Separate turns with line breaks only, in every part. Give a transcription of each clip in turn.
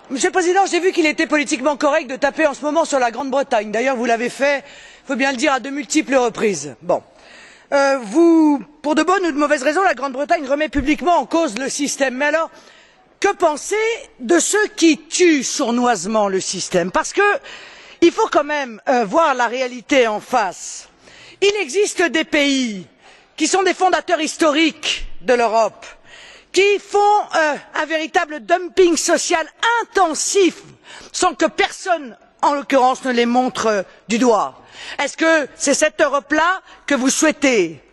Monsieur le Président, j'ai vu qu'il était politiquement correct de taper en ce moment sur la Grande-Bretagne. D'ailleurs, vous l'avez fait, il faut bien le dire, à de multiples reprises. Bon. Pour de bonnes ou de mauvaises raisons, la Grande-Bretagne remet publiquement en cause le système. Mais alors, que penser de ceux qui tuent sournoisement le système? Parce que il faut quand même voir la réalité en face. Il existe des pays qui sont des fondateurs historiques de l'Europe, qui font un véritable dumping social intensif sans que personne, en l'occurrence, ne les montre du doigt. Est-ce que c'est cette Europe-là que vous souhaitez?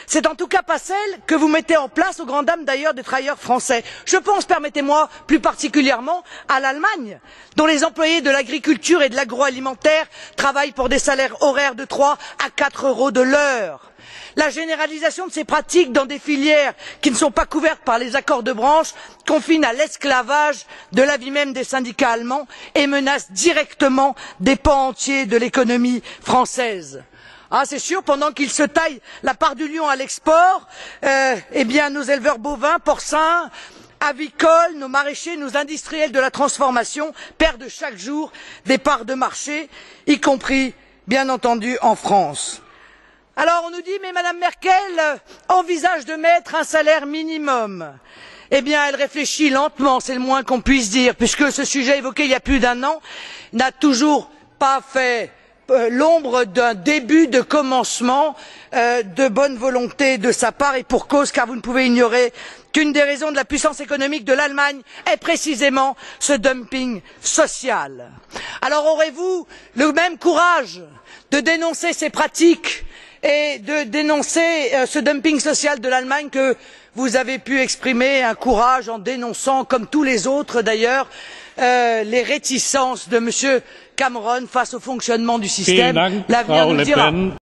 C'est en tout cas pas celle que vous mettez en place, aux grandes dames d'ailleurs des travailleurs français. Je pense, permettez-moi, plus particulièrement à l'Allemagne, dont les employés de l'agriculture et de l'agroalimentaire travaillent pour des salaires horaires de 3 à 4 euros de l'heure. La généralisation de ces pratiques dans des filières qui ne sont pas couvertes par les accords de branche confine à l'esclavage de la vie même des syndicats allemands et menace directement des pans entiers de l'économie française. Ah, c'est sûr, pendant qu'ils se taillent la part du lion à l'export, eh bien, nos éleveurs bovins, porcins, avicoles, nos maraîchers, nos industriels de la transformation perdent chaque jour des parts de marché, y compris, bien entendu, en France. Alors, on nous dit, mais Madame Merkel envisage de mettre un salaire minimum. Eh bien, elle réfléchit lentement, c'est le moins qu'on puisse dire, puisque ce sujet évoqué il y a plus d'un an n'a toujours pas fait l'ombre d'un début de commencement de bonne volonté de sa part, et pour cause, car vous ne pouvez ignorer qu'une des raisons de la puissance économique de l'Allemagne est précisément ce dumping social. Alors aurez-vous le même courage de dénoncer ces pratiques et de dénoncer ce dumping social de l'Allemagne que vous avez pu exprimer, un courage en dénonçant, comme tous les autres d'ailleurs, les réticences de M. Cameron face au fonctionnement du système? L'avenir nous le dira.